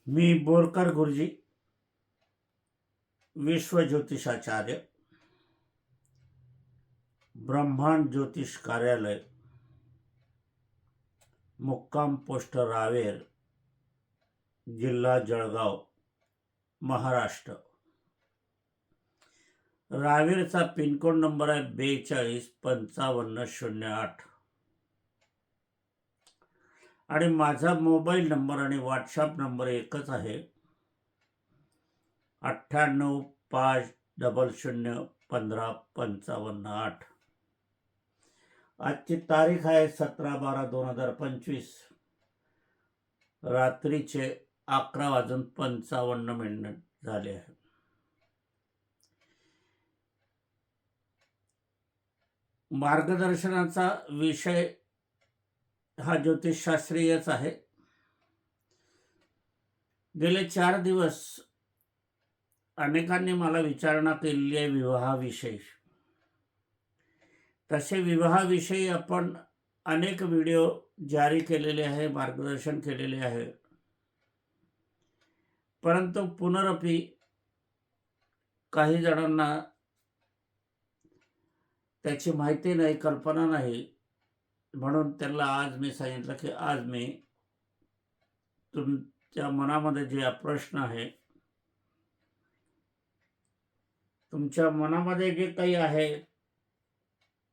मी बोरकर गुरुजी, विश्व ज्योतिषाचार्य, ब्रह्मांड ज्योतिष कार्यालय, मुक्काम पोस्ट रावेर, जिल्हा जळगाव, महाराष्ट्र. रावेरचा पिनकोड नंबर आहे 425508 आणि माझा मोबाईल नंबर आणि व्हॉट्सअप नंबर एकच आहे, 9850015558. आजची तारीख आहे 17/12/2025, रात्रीचे 11:55 झाले आहे. मार्गदर्शनाचा विषय हा ज्योतिषशास्त्रीयच आहे. गेले 4 दिवस अनेकांनी मला विचारणा केलेली आहे विवाहाविषयी. तसे विवाहाविषयी आपण अनेक व्हिडिओ जारी केलेले आहे, मार्गदर्शन केलेले आहे, परंतु पुनरपी काही जणांना त्याची माहिती नाही, कल्पना नाही. म्हणून त्यांना आज मी सांगितलं की आज मी तुमच्या मनामध्ये जे प्रश्न आहे, तुमच्या मनामध्ये जे काही आहे,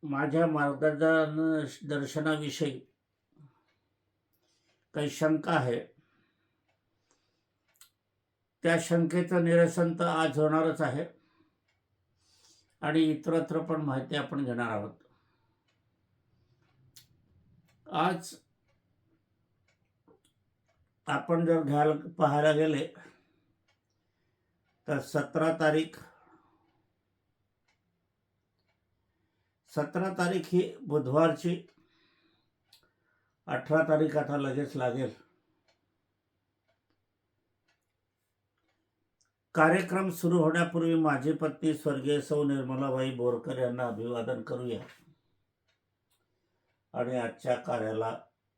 माझ्या मार्गदर्शनाविषयी काही शंका आहे, त्या शंकेचं निरसन तर आज होणारच आहे आणि इतरत्र पण माहिती आपण घेणार आहोत. आज आपण जर पाहायला गेले तर 17 तारीख ही बुधवारची, 18 तारीख आता लगेच लागेल. कार्यक्रम सुरू होण्यापूर्वी माझी पत्नी स्वर्गीय सौ निर्मलाबाई बोरकर यांना अभिवादन करूया आणि आजच्या कार्याला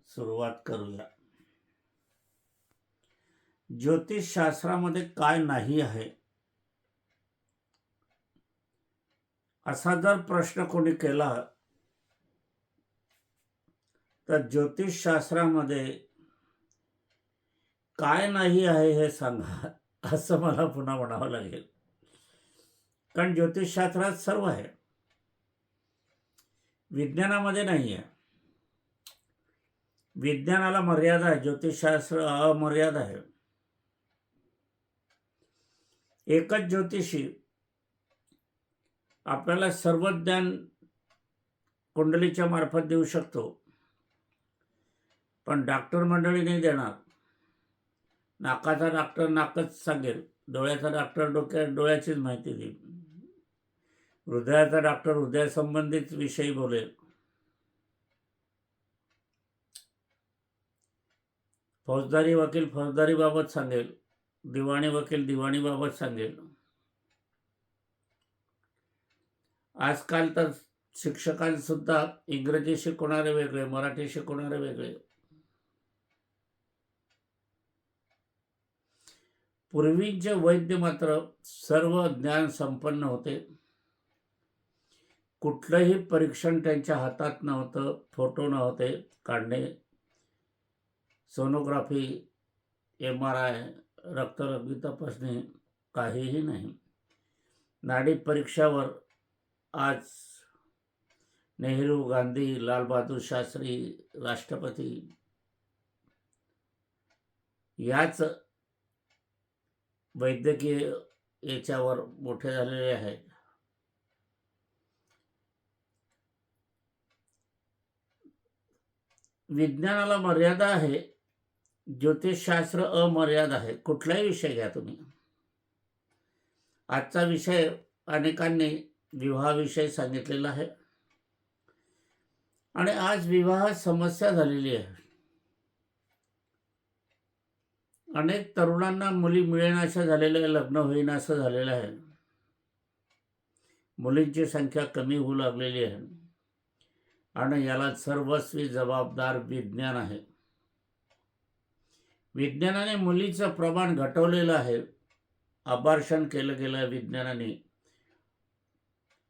सुरुवात करूया. ज्योतिषशास्त्रामध्ये काय नाही आहे असा जर प्रश्न कोणी केला तर ज्योतिषशास्त्रामध्ये काय नाही आहे हे सांगा, असं मला पुन्हा म्हणावं लागेल. कारण ज्योतिषशास्त्रात सर्व आहे, विज्ञानामध्ये नाही आहे. विज्ञानाला मर्यादा आहे, ज्योतिषशास्त्र अमर्याद आहे. एकच ज्योतिषी आपल्याला सर्व ज्ञान कुंडलीच्या मार्फत देऊ शकतो, पण डॉक्टर मंडळी नाही देणार. नाकाचा डॉक्टर नाकच सांगेल, डोळ्याचा डॉक्टर डोळ्याचीच माहिती देईल, हृदयाचा डॉक्टर हृदयासंबंधित विषयी बोलेल, फौजदारी वकील फौजदारीबाबत सांगेल, दिवाणी वकील दिवाणीबाबत सांगेल. आजकाल तर शिक्षकांसुद्धा इंग्रजी शिकवणारे वेगळे, मराठी शिकवणारे वेगळे. पूर्वीचे वैद्य मात्र सर्व ज्ञान संपन्न होते. कुठलंही परीक्षण त्यांच्या हातात नव्हतं, फोटो नव्हते काढणे, सोनोग्राफी, MRI, रक्तरंगी तपासणी काहीही नाही. नाडी परीक्षावर आज नेहरू, गांधी, लालबहादूर शास्त्री, राष्ट्रपती याच वैद्यकीय याच्यावर मोठे झालेले आहेत. विज्ञानाला मर्यादा आहे, ज्योतिषशास्त्र अमर्याद आहे. कुठलाही विषय घ्या तुम्ही. आजचा विषय अनेकांनी विवाहाविषयी सांगितलेला आहे आणि आज विवाह समस्या झालेली आहे. अनेक तरुणांना मुली मिळेनाशा झालेल्या आहे, लग्न होईनासं झालेलं आहे, मुलींची संख्या कमी होऊ लागलेली आहे आणि याला सर्वस्वी जबाबदार विज्ञान आहे. विज्ञानाने मुलीचं प्रमाण घटवलेलं आहे. अबार्शन केलं गेलं आहे विज्ञानाने.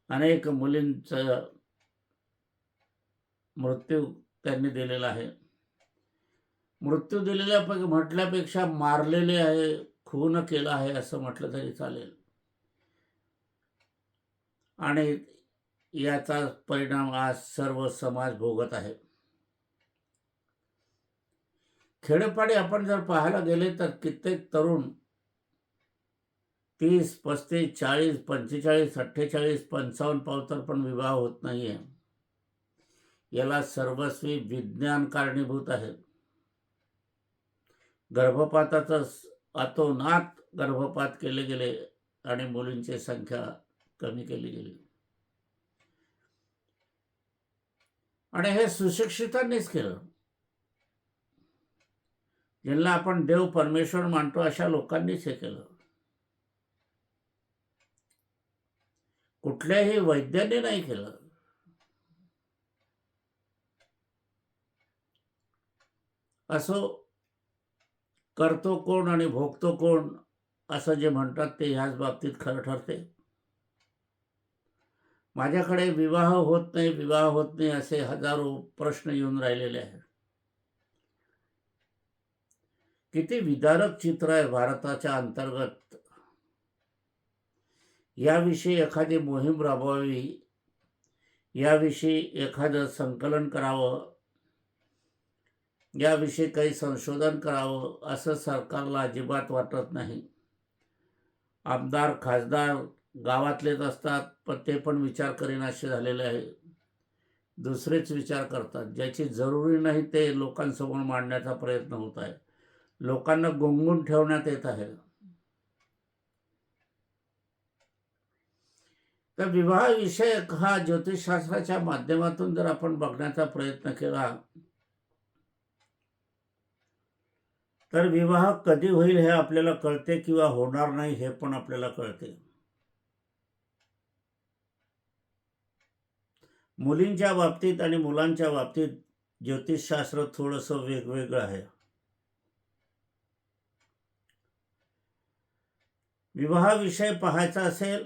अनेक मुलींचं मृत्यू त्यांनी दिलेला आहे. मृत्यू दिलेल्या म्हटल्यापेक्षा मारलेले आहे, खून केला आहे असं म्हटलं तरी चालेल. आणि याचा परिणाम आज सर्व समाज भोगत आहे. खेडोपाडी आपण जर पाहायला गेले तर कित्येक तरुण 30, 35, 40, 45, 48, 55 पावतर पण विवाह होत नाहीये. याला सर्वस्वी विज्ञान कारणीभूत आहे. गर्भपाताचं अतोनात गर्भपात केले गेले आणि मुलींची संख्या कमी केली गेली. आणि हे सुशिक्षितांनीच केलं. ज्यांना आपण देव परमेश्वर मानतो अशा लोकांनीच हे केलं. कुठल्याही वैद्याने नाही केलं. असो, करतो कोण आणि भोगतो कोण असं जे म्हणतात ते ह्याच बाबतीत खरं ठरते. माझ्याकडे विवाह होत नाही असे हजारो प्रश्न येऊन राहिलेले आहेत. किती विदारक चित्र आहे भारताच्या अंतर्गत. याविषयी एखादी मोहीम राबवावी, याविषयी एखादं संकलन करावं, याविषयी काही संशोधन करावं असं सरकारला अजिबात वाटत नाही. आमदार खासदार गावातलेच असतात, पण ते पण विचार करीनासे झालेले आहे. दुसरेच विचार करतात. ज्याची जरुरी नाही ते लोकांसमोर मांडण्याचा प्रयत्न होत आहे. लोकांना गुंगून ठेवण्यात येत आहे. तर विवाह विषयक हा ज्योतिषशास्त्राच्या माध्यमातून जर आपण बघण्याचा प्रयत्न केला तर विवाह कधी होईल हे आपल्याला कळते किंवा होणार नाही हे पण आपल्याला कळते. मुलींच्या बाबतीत आणि मुलांच्या बाबतीत ज्योतिषशास्त्र थोडंसं वेगवेगळं आहे. विवाहाविषयी पाहायचा असेल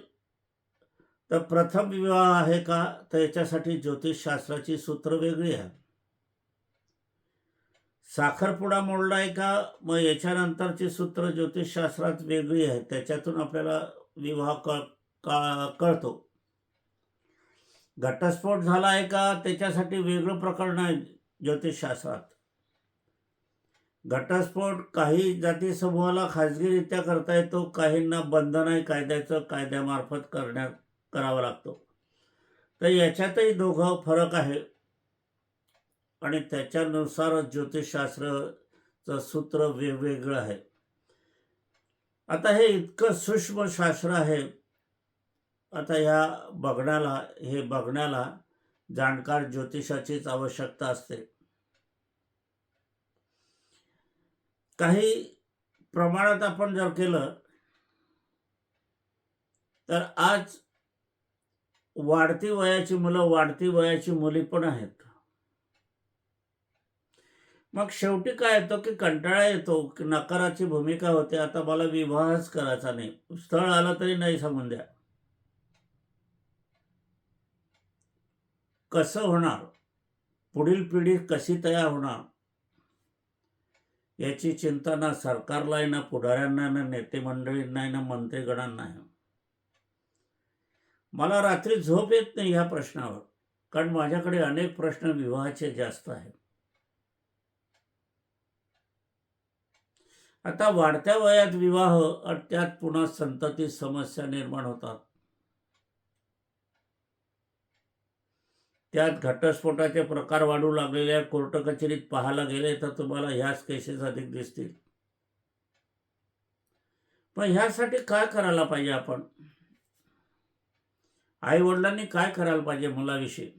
तर प्रथम विवाह आहे का, तर याच्यासाठी ज्योतिषशास्त्राची सूत्र वेगळी आहे. साखरपुडा मोडलाय का, मग याच्यानंतरची सूत्र ज्योतिषशास्त्रात वेगळी आहे. त्याच्यातून आपल्याला विवाह कळतो. घटस्फोट झाला आहे का, त्याच्यासाठी वेगळं प्रकरण आहे ज्योतिषशास्त्रात. घटस्फोट काही जाती समूहाला खाजगीरित्या करता येतो, काहींना बंधन आहे कायद्याचं, कायद्यामार्फत करावा लागतो. तर याच्यातही दोघं फरक आहे आणि त्याच्यानुसारच ज्योतिषशास्त्राचं सूत्र वेगवेगळं आहे. आता हे इतकं सूक्ष्म शास्त्र आहे. आता हे बघण्याला जाणकार ज्योतिषाचीच आवश्यकता असते. काही प्रमाणात आपण जर केलं तर आज वाढती वयाची मुलं, वाढती वयाची मुली पण आहेत. मग शेवटी काय येतो की कंटाळा येतो, की नकाराची भूमिका होते. आता मला विवाहच करायचा नाही, स्थळ आलं तरी नाही सांगून द्या. कसं होणार, पुढील पिढी कशी तयार होणार याची चिंता ना सरकारला आहे, ना पुढाऱ्यांना, ना नेते मंडळींना, ना मंत्रीगणांना आहे. मला रात्री झोप येत नाही ह्या प्रश्नावर, कारण माझ्याकडे अनेक प्रश्न विवाहाचे जास्त आहेत. आता वाढत्या वयात विवाह आणि त्यात पुन्हा संतती समस्या निर्माण होतात. त्यात घटस्फोटाचे प्रकार वाढू लागलेले. कोर्ट कचेरीत पाहायला गेले तर तुम्हाला ह्याच केसेस अधिक दिसतील. पण ह्यासाठी काय करायला पाहिजे आपण? आई वडिलांनी काय करायला पाहिजे मुलाविषयी?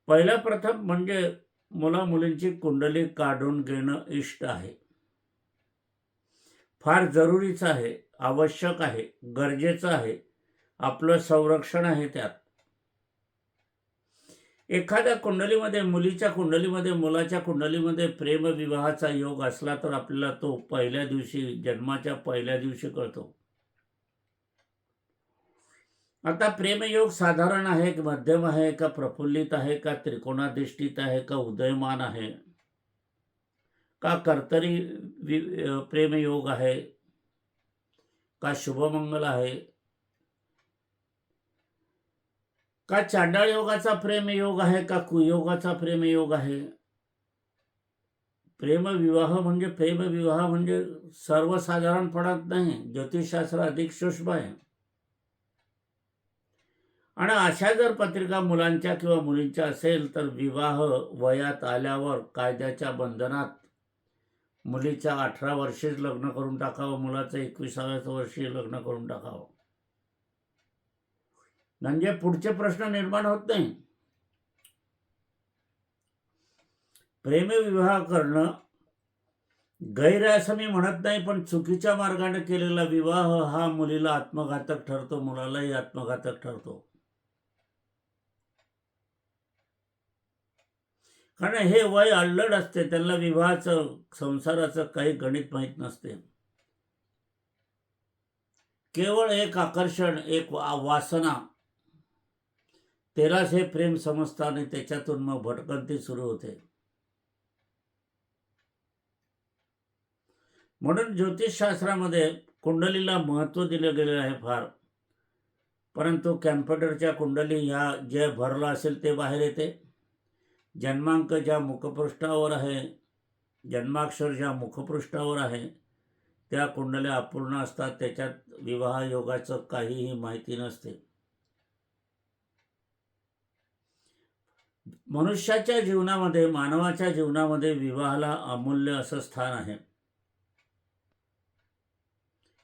पहिल्या प्रथम म्हणजे मुला मुलींची कुंडली काढून घेणं इष्ट आहे, फार जरुरीचं आहे, आवश्यक आहे, गरजेचं आहे. आपलं संरक्षण आहे त्यात. एखाद्या कुंडलीमध्ये, मुलीच्या कुंडलीमध्ये, मुलाच्या कुंडलीमध्ये प्रेमविवाहाचा योग असला तर आपल्याला तो पहिल्या दिवशी, जन्माच्या पहिल्या दिवशी कळतो. आता प्रेमयोग साधारण आहे की मध्यम आहे का प्रफुल्लित आहे का त्रिकोणाधिष्ठित आहे का उदयमान आहे का कर्तरी प्रेमयोग आहे का शुभमंगल आहे का चांडाळ योगाचा प्रेमयोग आहे का कुयोगाचा प्रेमयोग आहे. प्रेमविवाह म्हणजे सर्वसाधारणपणात नाही, ज्योतिषशास्त्र अधिक सूक्ष्म आहे. आणि अशा जर पत्रिका मुलांच्या किंवा मुलींच्या असेल तर विवाह वयात आल्यावर कायद्याच्या बंधनात मुलीच्या 18 वर्षीच लग्न करून टाकावं, मुलाचं 21व्या वर्षी लग्न करून टाकावं, म्हणजे पुढचे प्रश्न निर्माण होत नाही. प्रेमविवाह करणं गैर आहे असं मी म्हणत नाही, पण चुकीच्या मार्गाने केलेला विवाह हा मुलीला आत्मघातक ठरतो, मुलालाही आत्मघातक ठरतो. कारण हे वय अल्लड असते, त्यांना विवाहाचं, संसाराचं काही गणित माहीत नसते. केवळ एक आकर्षण, एक वासना, त्यालाच हे प्रेम समजतं आणि त्याच्यातून मग भटकंती सुरू होते. म्हणून ज्योतिषशास्त्रामध्ये कुंडलीला महत्त्व दिलं गेलेलं आहे फार. परंतु कॅम्प्युटरच्या कुंडली ह्या जे भरलं असेल ते बाहेर येते. जन्मांक ज्या मुखपृष्ठावर आहे, जन्माक्षर ज्या मुखपृष्ठावर आहे त्या कुंडल्या अपूर्ण असतात, त्याच्यात विवाह योगाचं काहीही माहिती नसते. मनुष्याच्या जीवनामध्ये, मानवाच्या जीवनामध्ये विवाहाला अमूल्य असं स्थान आहे.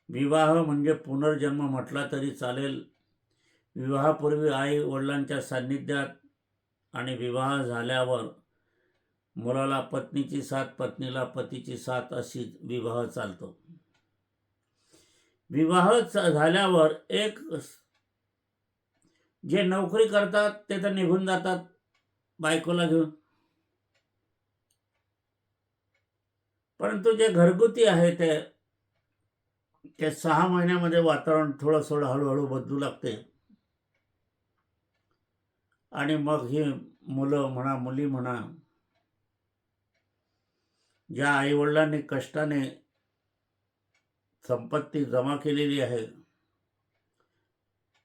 विवाह म्हणजे पुनर्जन्म म्हटला तरी चालेल. विवाहापूर्वी आई वडिलांच्या सान्निध्यात आणि विवाह झाल्यावर मुलाला पत्नीची साथ, पत्नीला पतीची साथ, अशी विवाह चालतो. विवाह झाल्यावर एक जे नोकरी करतात ते तर निघून जातात बायकोला घेऊन, परंतु जे घरगुती आहे ते 6 महिन्यामध्ये वातावरण थोडं हळूहळू बदलू लागते. आणि मग ही मुलं म्हणा, मुली म्हणा, ज्या आईवडिलांनी कष्टाने संपत्ती जमा केलेली आहे,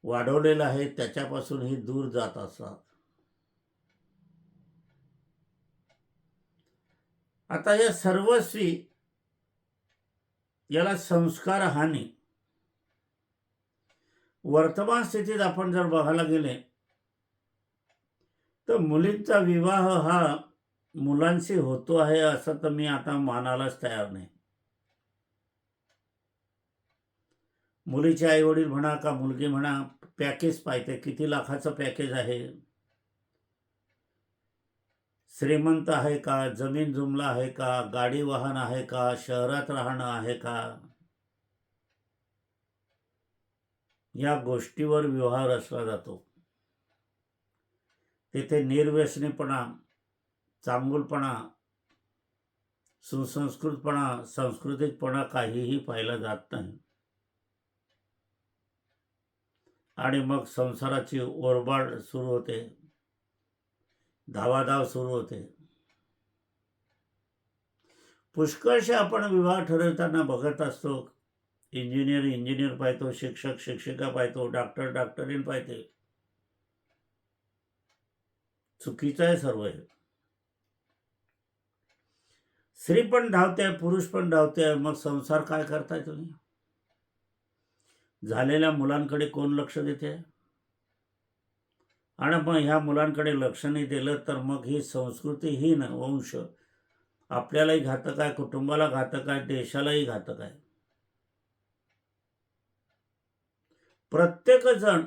वाढवलेलं आहे, त्याच्यापासूनही दूर जात असतात. आता या सर्वस्वी याला संस्कार हानी. वर्तमान स्थितीत आपण जर बघायला गेले तर मुलींचा विवाह हा मुलांशी होतो आहे असं तर मी आता मानायलाच तयार नाही. मुलीचे आई वडील म्हणा का मुलगी म्हणा, पॅकेज पाहिजे. किती लाखाचं पॅकेज आहे, श्रीमंत आहे का, जमीन जुमला आहे का, गाडी वाहन आहे का, शहरात राहणं आहे का, या गोष्टीवर व्यवहार असला जातो. तेथे निर्व्यसनीपणा, चांगुलपणा, सुसंस्कृतपणा, सांस्कृतिकपणा काहीही पाहिला जात नाही. आणि मग संसाराची ओरबाड सुरू होते, धावाधाव सुरू होते. पुष्कळशे आपण विवाह ठरवताना बघत असतो. इंजिनियर पाहतो, शिक्षक शिक्षिका पाहतो, डॉक्टरीन पाहते. चुकीचं आहे सर्व हे. स्त्री पण धावते, पुरुष पण धावते, मग संसार काय करताय तुम्ही? झालेल्या मुलांकडे कोण लक्ष देते? आणि मग ह्या मुलांकडे लक्ष नाही दिलं तर मग ही संस्कृतीहीन वंश आपल्यालाही घातक आहे, कुटुंबाला घातक आहे, देशालाही घातक आहे. प्रत्येक जण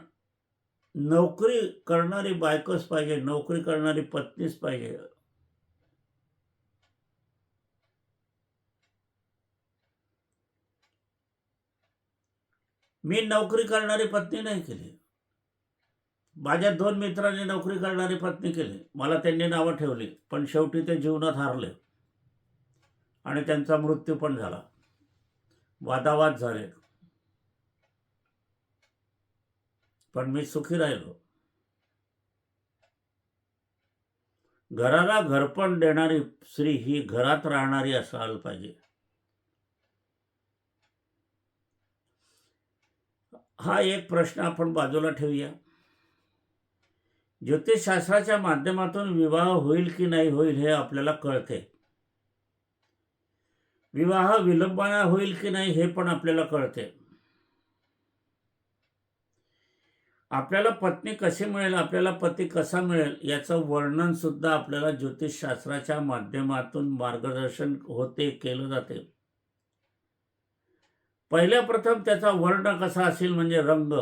नोकरी करणारी बायकोच पाहिजे, नोकरी करणारी पत्नीच पाहिजे. मी नोकरी करणारी पत्नी नाही केली, माझ्या 2 मित्रांनी नोकरी करणारी पत्नी केली. मला त्यांनी नावं ठेवली, पण शेवटी ते जीवनात हारले आणि त्यांचा मृत्यू पण झाला. वादावाद झाले, पण मी सुखी राहिलो. घराला घरपण देणारी स्त्री ही घरात राहणारी असायला पाहिजे. हा एक प्रश्न आपण बाजूला ठेवूया. ज्योतिषशास्त्राच्या माध्यमातून विवाह होईल की नाही होईल हे आपल्याला कळते. विवाह विलंबाने होईल की नाही हे पण आपल्याला कळते. आपल्याला पत्नी कशी मिळेल, आपल्याला पती कसा मिळेल याचं वर्णन सुद्धा आपल्याला ज्योतिषशास्त्राच्या माध्यमातून मार्गदर्शन होते, केलं जाते. पहिल्या प्रथम त्याचा वर्ण कसा असेल म्हणजे रंग.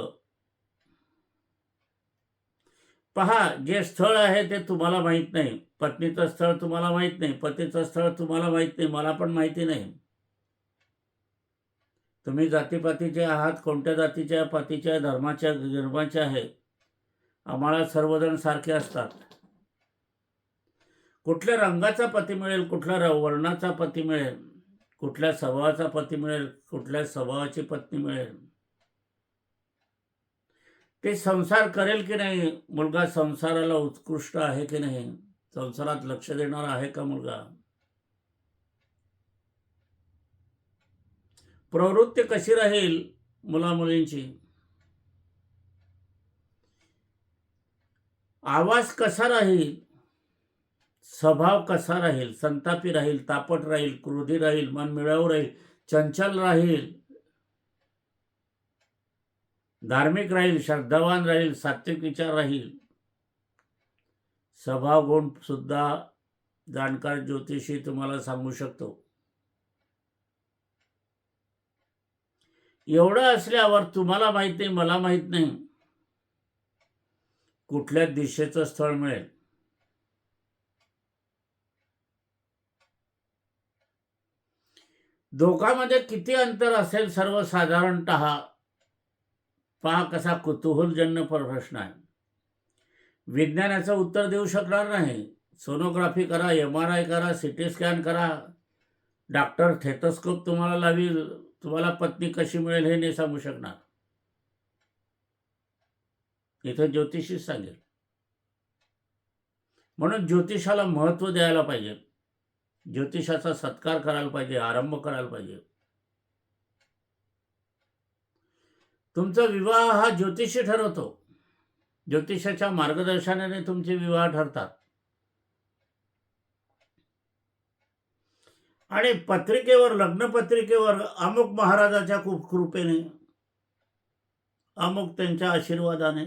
पहा, जे स्थळ आहे ते तुम्हाला माहीत नाही. पत्नीचं स्थळ तुम्हाला माहीत नाही, पतीचं स्थळ तुम्हाला माहीत नाही, मला पण माहिती नाही. तुम्ही जातीपातीचे आहात, कोणत्या जातीच्या, पातीच्या, धर्माच्या, गिर्माच्या आहे, आम्हाला सर्वजण सारखे असतात. कुठल्या रंगाचा पती मिळेल, कुठल्या वर्णाचा पती मिळेल, कुठल्या स्वभावाचा पती मिळेल, कुठल्या स्वभावाची पत्नी मिळेल, ते संसार करेल की नाही, मुलगा संसाराला उत्कृष्ट आहे की नाही, संसारात लक्ष देणारा आहे का मुलगा, प्रवृत्ती कशी राहील मुलामुलींची, आवाज कसा राहील, स्वभाव कसा राहील, संतापी राहील, तापट राहील, क्रोधी राहील, मन मिळावू राहील, चंचल राहील, धार्मिक राहील, श्रद्धावान राहील, सात्विक विचार राहील. स्वभाव गुण सुद्धा जाणकार ज्योतिषी तुम्हाला सांगू शकतो. एवढं असल्यावर तुम्हाला माहित नाही, मला माहित नाही, कुठल्या दिशेचं स्थळ मिळेल. दोघांमध्ये किती अंतर असेल सर्वसाधारणतः, पहा कसा कुतूहलजन्य प्रश्न आहे. विज्ञानाचं उत्तर देऊ शकणार नाही. सोनोग्राफी करा, MRI करा, CT स्कॅन करा, डॉक्टर थेटोस्कोप तुम्हाला लावील, तुम्हाला पत्नी कशी मिळेल हे नाही सांगू शकणार. इथं ज्योतिषी सांगेल. म्हणून ज्योतिषाला महत्त्व द्यायला पाहिजे, ज्योतिषाचा सत्कार करायला पाहिजे, आरंभ करायला पाहिजे. तुमचा विवाह हा ज्योतिषी ठरवतो. ज्योतिषाच्या मार्गदर्शनाने तुमचे विवाह ठरतात. आणि पत्रिकेवर, लग्नपत्रिकेवर अमुक महाराजाच्या कृपेने, अमुक त्यांच्या आशीर्वादाने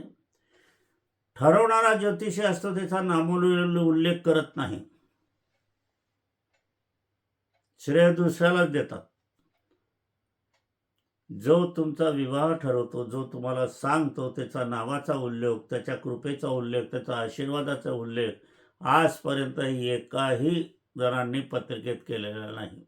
ठरवणारा ज्योतिषी असतो, त्याचा नामोल्लेख उल्लेख करत नाही. श्रेय दुसऱ्यालाच देतात. जो तुमचा विवाह ठरवतो, जो तुम्हाला सांगतो, त्याचा नावाचा उल्लेख, त्याच्या कृपेचा उल्लेख, त्याचा आशीर्वादाचा उल्लेख आजपर्यंत एकाही जणांनी पत्रिकेत केलेला नाही.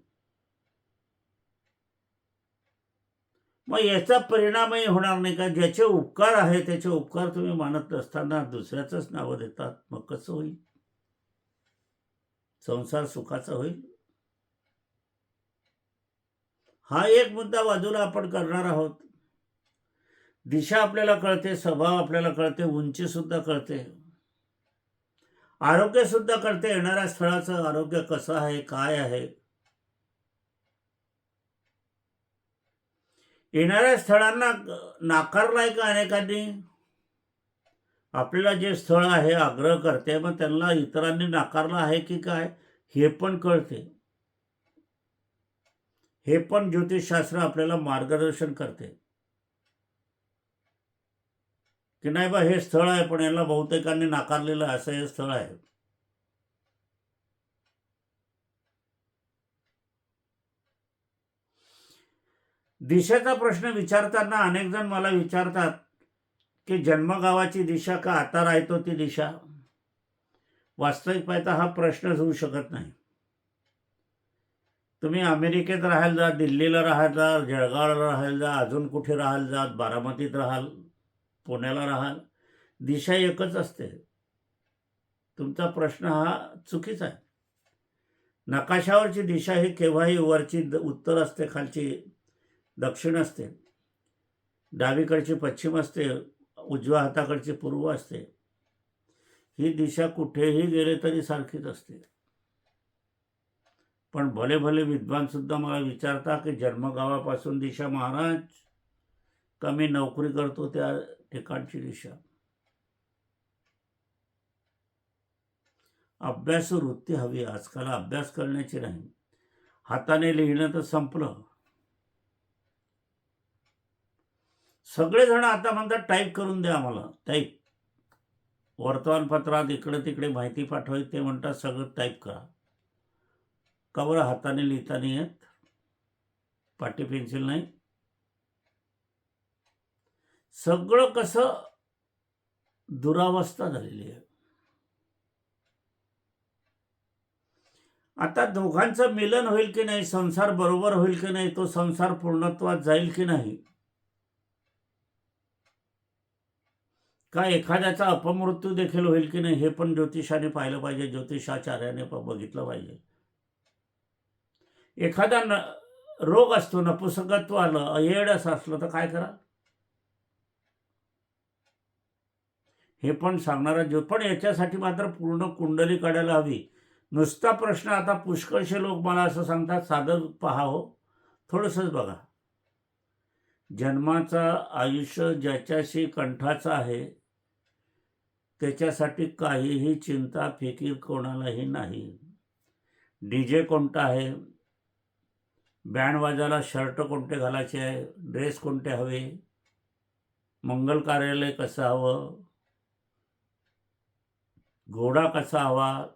मग याचा परिणामही होणार नाही का? ज्याचे उपकार आहे त्याचे उपकार तुम्ही मानत असताना दुसऱ्याचंच नावं देतात, मग कसं होईल? संसार सुखाचा होईल? हा एक मुद्दा बाजूला आपण करणार आहोत. दिशा आपल्याला कळते, स्वभाव आपल्याला कळते, उंची सुद्धा कळते, आरोग्य सुद्धा कळते. येणाऱ्या स्थळाचं आरोग्य कसं आहे, काय आहे. येणाऱ्या स्थळांना नाकारलाय का अनेकांनी? आपल्याला जे स्थळ आहे आग्रह करते, मग त्यांना इतरांनी नाकारलं आहे की काय हे पण कळते. हे पण ज्योतिषशास्त्र आपल्याला मार्गदर्शन करते की नाही बा, हे स्थळ आहे पण याला बहुतेकांनी नाकारलेलं असं हे स्थळ आहे. दिशेचा प्रश्न विचारताना अनेक जण मला विचारतात की जन्मगावाची दिशा का आता राहतो ती दिशा. वास्तविक पाहता हा प्रश्नच होऊ शकत नाही. तुम्ही अमेरिकेत राहायला जा, दिल्लीला राहायला जा, जळगावला राहायला जा, अजून कुठे राहायला जा, बारामतीत राहाल, पुण्याला राहाल, दिशा एकच असते. तुमचा प्रश्न हा चुकीचा आहे. नकाशावरची दिशा ही केव्हाही वरची उत्तर असते, खालची दक्षिण असते, डावीकडची पश्चिम असते, उजव्या हाताकडची पूर्व असते. ही दिशा कुठेही गेले तरी सारखीच असते. पण भले भले विद्वान सुद्धा मला विचारता की जन्मगावापासून दिशा महाराज का मी नोकरी करतो त्या ठिकाणची दिशा. अभ्यास वृत्ती हवी. आजकाल अभ्यास करण्याची नाही. हाताने लिहिणं तर संपलं. सगळेजण आता म्हणतात टाईप करून द्या आम्हाला. टाईप वर्तमानपत्रात इकडे तिकडे माहिती पाठवायची, ते म्हणतात सगळं टाईप करा. का बरं हाताने लिहिता नाही येत? पाटी पेन्सिल नाही? सगळं कसं दुरावस्था झालेली आहे. आता दोघांचं मिलन होईल की नाही, संसार बरोबर होईल की नाही, तो संसार पूर्णत्वात जाईल की नाही, का एखाद्याचा अपमृत्यू देखील होईल की नाही, हे पण ज्योतिषाने पाहिलं पाहिजे, ज्योतिषाचार्याने बघितलं पाहिजे. एखादा रोग असतो, नपुसकत्व आलं, अयेडस असलं तर काय करा, हे पण सांगणारा पण याच्यासाठी मात्र पूर्ण कुंडली काढायला हवी. नुसता प्रश्न आता पुष्कळशे लोक मला असं सांगतात, साधं पहा हो, थोडंसंच बघा. जन्माचं आयुष्य ज्याच्याशी कंठाचं आहे त्याच्यासाठी काहीही चिंता फिकीर कोणालाही नाही. डीजे कोणता आहे, बँड वाजायला शर्ट कोणते घालायचे आहे, ड्रेस कोणते हवे, मंगल कार्यालय कसं हवं, घोडा कसा हवा,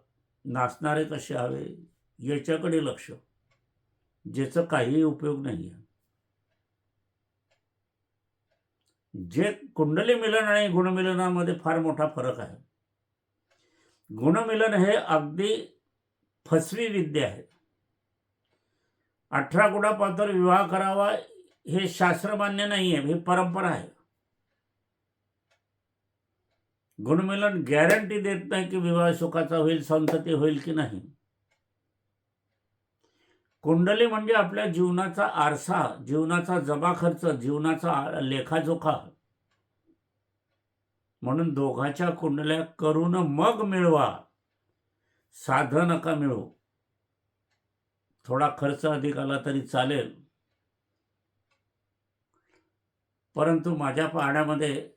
नाचणारे कसे हवे, याच्याकडे लक्ष, ज्याचा काहीही उपयोग नाही आहे. जे कुंडली मिलन आणि गुणमिलनामध्ये फार मोठा फरक आहे. गुणमिलन हे अगदी फसवी विद्या आहे. 18 गुणापासून विवाह करावा हे शास्त्र मान्य नाही आहे, ही परंपरा आहे. गुणमिलन गॅरंटी देत नाही की विवाह सुखाचा होईल, संतती होईल की नाही. कुंडली म्हणजे आपल्या जीवनाचा आरसा, जीवनाचा जमाखर्च, जीवनाचा लेखाजोखा. म्हणून दोघांच्या कुंडल्या करून मग मिळवा, साधं नका मिळू. थोडा खर्च अधिक आला तरी चालेल, परंतु माझ्या पाहण्यामध्ये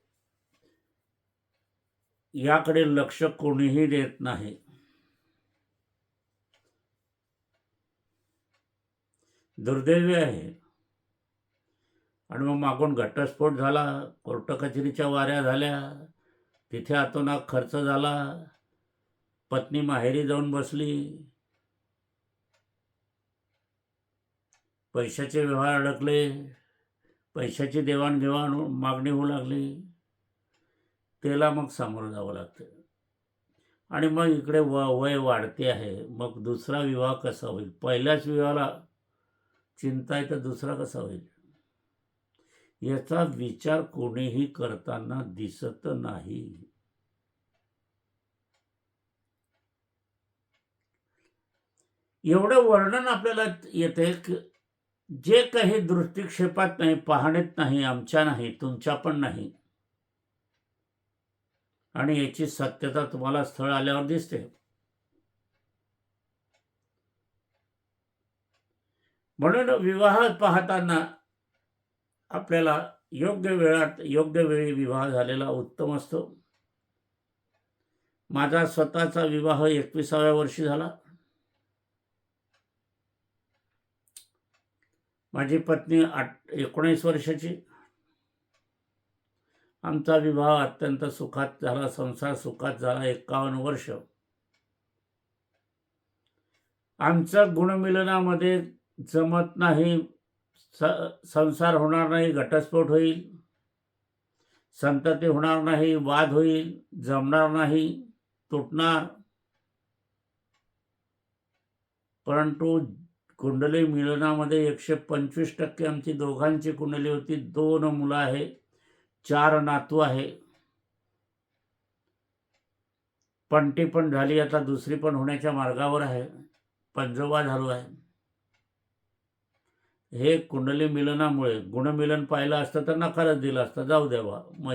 याकडे लक्ष कोणीही देत नाही. दुर्दैवी आहे. आणि मग मागून घटस्फोट झाला, कोर्ट कचेरीच्या वाऱ्या झाल्या, तिथे अतोनात खर्च झाला, पत्नी माहेरी जाऊन बसली, पैशाचे व्यवहार अडकले, पैशाची देवाणघेवाण मागणी होऊ लागली, त्याला मग सामोरं जावं लागतं. आणि मग इकडे वय वाढते आहे, मग दुसरा विवाह कसा होईल? पहिल्याच विवाहाला चिंता आहे तर दुसरा कसा होईल, याचा विचार कोणीही करताना दिसत नाही. एवढं वर्णन आपल्याला येते जे काही दृष्टिक्षेपात नाही, पाहणीत नाही, आमच्या नाही, तुमच्या पण नाही. आणि याची सत्यता तुम्हाला स्थळ आल्यावर दिसते. म्हणून विवाह पाहताना आपल्याला योग्य वेळात योग्य वेळी विवाह झालेला उत्तम असतो. माझा स्वतःचा विवाह 21व्या वर्षी झाला. माझी पत्नी 19 वर्षाची. आमचा विवाह अत्यंत सुखात झाला, संसार सुखात झाला 51 वर्ष. आमचं गुणमिलनामध्ये जमत नाही, संसार होणार नाही, घटस्फोट होईल, संतती होणार नाही, वाद होईल, जमणार नाही, तुटणार. परंतु कुंडली मिलनामध्ये 125% आमची दोघांची कुंडली होती. 2 मुलं आहे, 4 नातू आहे. पणती पण झाली, आता दुसरी पण होण्याच्या मार्गावर आहे, पंजोबा झालो आहे. हे कुंडली मिलनामुळे. गुणमिलन पाहिलं असतं तर नकारच दिला असता, जाऊ द्या बा, मग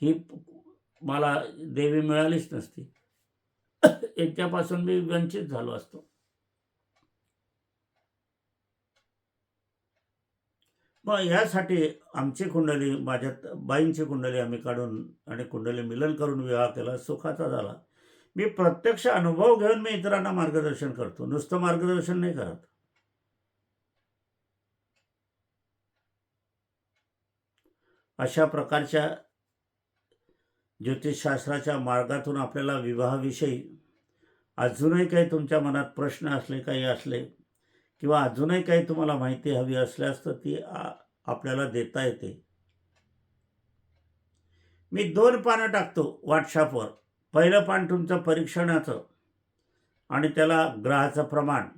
ही मला देवी मिळालीच नसती. याच्यापासून मी वंचित झालो असतो. मग यासाठी आमची कुंडली, माझ्या बाईंची कुंडली आम्ही काढून आणि कुंडली मिलन करून विवाह केला, सुखाचा झाला. मी प्रत्यक्ष अनुभव घेऊन मी इतरांना मार्गदर्शन करतो, नुसतं मार्गदर्शन नाही करत. अशा प्रकारच्या ज्योतिषशास्त्राच्या मार्गातून आपल्याला विवाहाविषयी अजूनही काही तुमच्या मनात प्रश्न असले, काही असले, किंवा अजूनही काही तुम्हाला माहिती हवी असल्यास तर ती आपल्याला देता येते. मी 2 पानं टाकतो व्हॉट्सॲपवर. पहिलं पान तुमचं परीक्षणाचं आणि त्याला ग्रहाचं प्रमाण,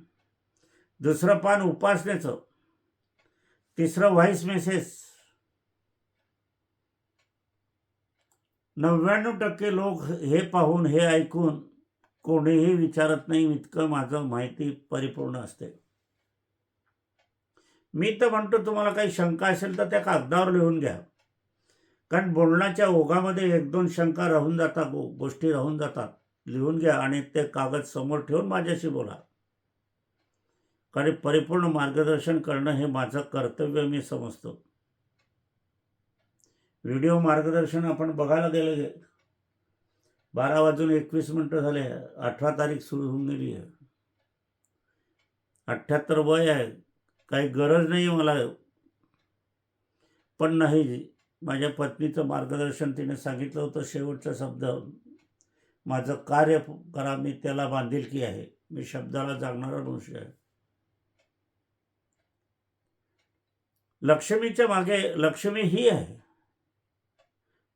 दुसरं पान उपासनेचं, तिसरं व्हॉइस मेसेज. 99% लोक हे पाहून, हे ऐकून कोणीही विचारत नाही, इतकं माझं माहिती परिपूर्ण असते. मी तर म्हणतो, तुम्हाला काही शंका असेल तर त्या कागदावर लिहून घ्या, कारण बोलण्याच्या ओघामध्ये 1-2 शंका राहून जातात, गोष्टी राहून जातात. लिहून घ्या आणि ते कागद समोर ठेवून माझ्याशी बोला, कारण परिपूर्ण मार्गदर्शन करणं हे माझं कर्तव्य मी समजतो. व्हिडिओ मार्गदर्शन आपण बघायला गेले, 12:21 झाले, 18 तारीख सुरू होऊन गेली आहे. 78 वय आहे, काही गरज नाही मला, पण नाही, माझ्या पत्नीचं मार्गदर्शन, तिने सांगितलं होतं शेवटचा शब्द, माझं कार्य करा, मी त्याला बांधिलकी आहे, मी शब्दाला जागणारा मनुष्य आहे. लक्ष्मीच्या मागे लक्ष्मी ही आहे.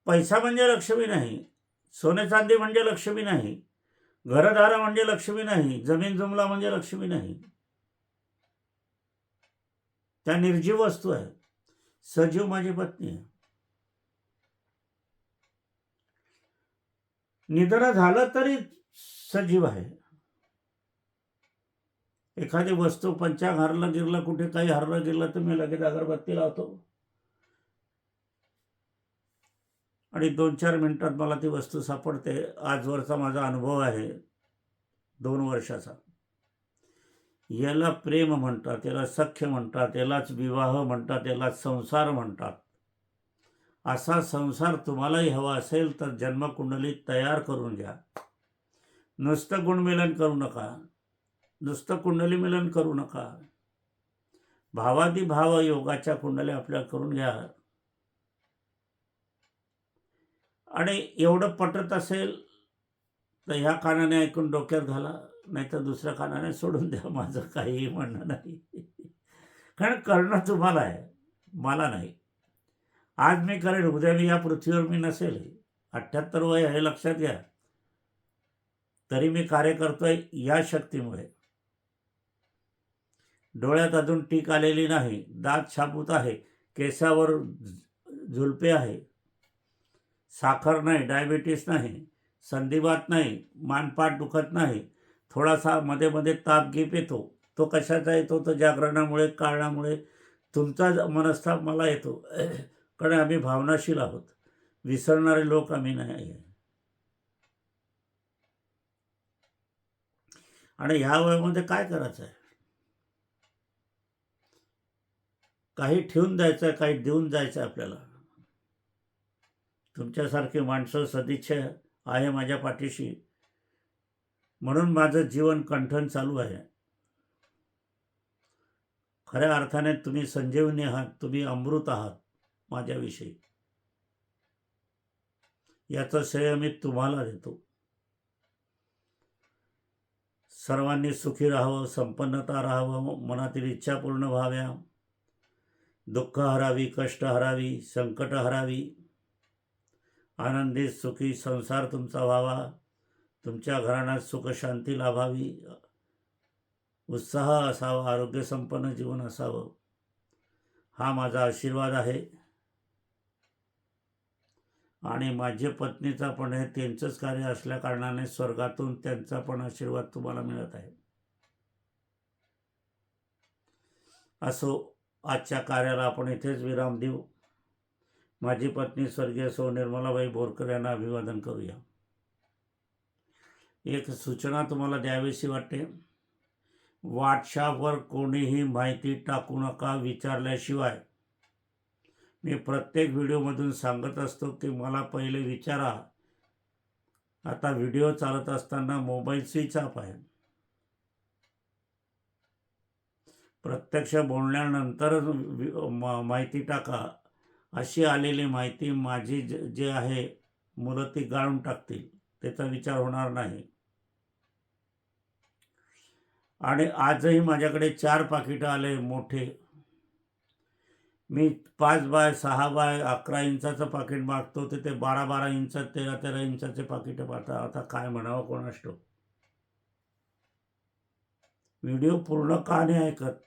पैसा म्हणजे लक्ष्मी नाही, सोने चांदी म्हणजे लक्ष्मी नाही, घरदार म्हणजे लक्ष्मी नाही, जमीन जुमला म्हणजे लक्ष्मी नाही. त्या निर्जीव वस्तू आहे. सजीव माझी पत्नी आहे. निधन झालं तरी सजीव आहे. एखादी वस्तू पंचांग हरलं गिरलं, कुठे काही हरलं गिरलं तर मी लगेच अगरबत्ती लावतो आणि 2-4 मिनिटात मला ती वस्तू सापडते. आजवरचा माझा अनुभव आहे 2 वर्षाचा. याला प्रेम म्हणतात, याला सख्य म्हणतात, यालाच विवाह म्हणतात, यालाच संसार म्हणतात. असा संसार तुम्हालाही हवा असेल तर जन्मकुंडली तयार करून घ्या. नुसतं गुणमिलन करू नका, नुसतं कुंडली मिलन करू नका. भावादिभाव योगाच्या कुंडल्या आपल्या करून घ्या. आणि एवढं पटत असेल तर ह्या कानाने ऐकून डोक्यात घाला, नाहीतर दुसऱ्या कानाने सोडून द्या. माझं काहीही म्हणणं नाही, कारण करणं तुम्हाला आहे, मला नाही. आज मी करेन, उद्या मी या पृथ्वीवर मी नसेल. 78 वय हे लक्षात घ्या, तरी मी कार्य करतोय या शक्तीमुळे. डोळ्यात अजून टीक आलेली नाही, दात शाबूत आहे, केसावर झुलपे आहे, साखर नाही, डायबिटीस नाही, संधिवात नाही, मानपाट दुखत नाही, थोडासा मध्ये मध्ये ताप गीप येतो. तो कशाचा येतो? तो जागरणामुळे, कारणामुळे. तुमचा मनस्ताप मला येतो, कारण आम्ही भावनाशील आहोत, विसरणारे लोक आम्ही नाही. आणि ह्या वयामध्ये काय करायचं आहे? काही ठेवून द्यायचं आहे, काही देऊन जायचं आहे आपल्याला. तुमच्यासारखी माणसं सदिच्छा आहे माझ्या पाठीशी, म्हणून माझं जीवन कंठन चालू आहे. खऱ्या अर्थाने तुम्ही संजीवनी आहात, तुम्ही अमृत आहात माझ्याविषयी. याचं श्रेय मी तुम्हाला देतो. सर्वांनी सुखी राहावं, संपन्नता राहावं, मनातील इच्छा पूर्ण व्हाव्या, दुःख हरावी, कष्ट हरावी, संकट हरावी, आनंदी सुखी संसार तुमचा व्हावा, तुमच्या घराण्यात सुख शांती लाभावी, उत्साह असावा, आरोग्यसंपन्न जीवन असावं, हा माझा आशीर्वाद आहे. आणि माझ्या पत्नीचा पण हे त्यांचंच कार्य असल्याकारणाने स्वर्गातून त्यांचा पण आशीर्वाद तुम्हाला मिळत आहे. असो, आजच्या कार्याला आपण इथेच विराम देऊ. माझी पत्नी स्वर्गीय सौ निर्मलाबाई बोरकर यांना अभिवादन करूया. एक सूचना तुम्हाला द्यावीशी वाटते. व्हॉट्सॲपवर कोणीही माहिती टाकू नका विचारल्याशिवाय. मी प्रत्येक व्हिडिओमधून सांगत असतो की मला पहिले विचारा. आता व्हिडिओ चालत असताना मोबाईल स्विच ऑफ आहे. प्रत्यक्ष बोलण्यानंतर माहिती टाका. अशी आलेली माहिती माझी जे आहे मुलं ती गाळून टाकतील, त्याचा विचार होणार नाही. आणि आजही माझ्याकडे 4 पाकिटं आले मोठे. मी 5 बाय 6 बाय 11 इंचाचं पाकिट मागतो तर ते 12 इंच 13 इंचाचे पाकिटं पाहता. आता काय म्हणावं कोणास ठाऊक. व्हिडिओ पूर्ण का नाही ऐकत?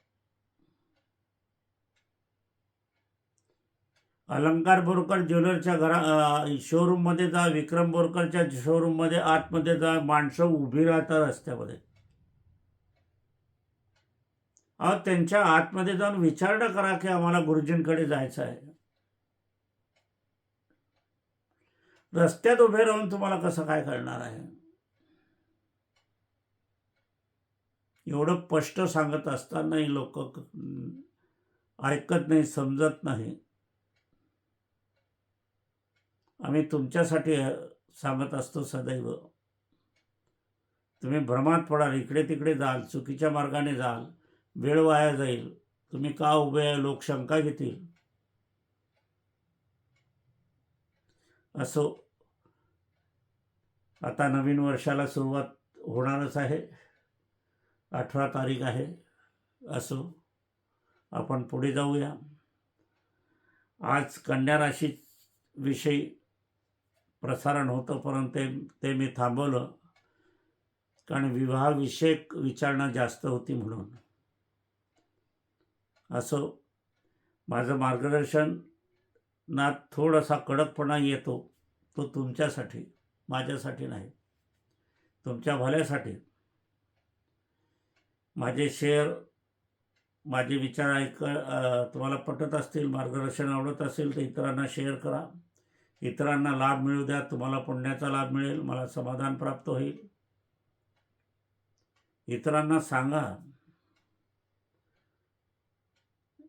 अलंकार बोरकर ज्वेलरच्या शोरूममध्ये जा. विक्रम बोरकरच्या शोरूममध्ये आतमध्ये जा. माणसं उभी राहतात रस्त्यामध्ये. त्यांच्या आतमध्ये जाऊन विचारणा करा की आम्हाला गुरुजींकडे जायचं आहे. रस्त्यात उभे राहून तुम्हाला कसं काय कळणार आहे? एवढं स्पष्ट सांगत असतानाही लोक ऐकत नाही, समजत नाही. आम्ही तुमच्यासाठी सांगत असतो सदैव. तुम्ही भ्रमात पडाल, इकडे तिकडे जाल, चुकीच्या मार्गाने जाल, वेळ वाया जाईल. तुम्ही का उभे आहे लोक शंका घेतील. असो, आता नवीन वर्षाला सुरुवात होणारच आहे. 18 तारीख आहे. असो, आपण पुढे जाऊया. आज कन्या राशी विषयी प्रसारण होतं, परंतु ते मी थांबवलं कारण विवाहविषयक विचारणा जास्त होती म्हणून. असो, माझं मार्गदर्शनात थोडासा कडकपणा येतो, तो तुमच्यासाठी, माझ्यासाठी नाही, तुमच्या भल्यासाठी. माझे शेअर, माझे विचार तुम्हाला पटत असतील, मार्गदर्शन आवडत असेल तर इतरांना शेअर करा. इतरांना लाभ मिळू द्या. तुम्हाला पुण्याचा लाभ मिळेल, मला समाधान प्राप्त होईल. इतरांना सांगा.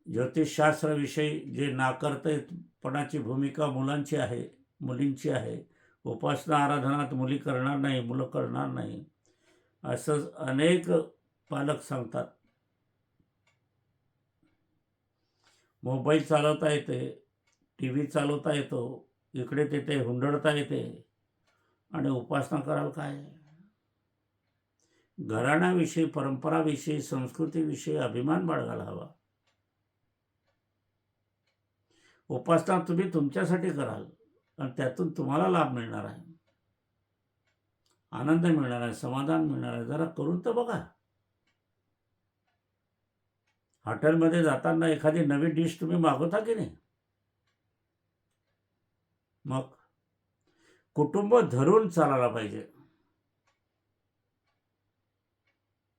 ज्योतिषशास्त्राविषयी जे नाकर्तेपणाची भूमिका मुलांची आहे, मुलींची आहे, उपासना आराधनात मुली करणार नाही, मुलं करणार नाही, असं अनेक पालक सांगतात. मोबाईल चालवता येते, TV चालवता येतो, इकडे तिथे हुंडडता येते, आणि उपासना कराल काय? घराण्याविषयी, परंपराविषयी, संस्कृतीविषयी अभिमान बाळगायला हवा. उपासना तुम्ही तुमच्यासाठी कराल आणि त्यातून तुम्हाला लाभ मिळणार आहे, आनंद मिळणार आहे, समाधान मिळणार आहे. जरा करून तर बघा. हॉटेलमध्ये जाताना एखादी नवी डिश तुम्ही मागवता की नाही? मग कुटुंब धरून चालायला पाहिजे.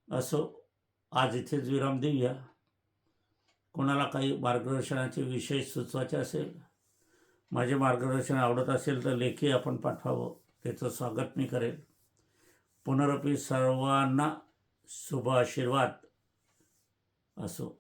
असो, आज इथेच विराम देऊया. कोणाला काही मार्गदर्शनाचे विषय सुचवायचे असेल, माझे मार्गदर्शन आवडत असेल तर लेखी आपण पाठवावं, त्याचं स्वागत मी करेल. पुनरपी सर्वांना शुभ आशीर्वाद. असो.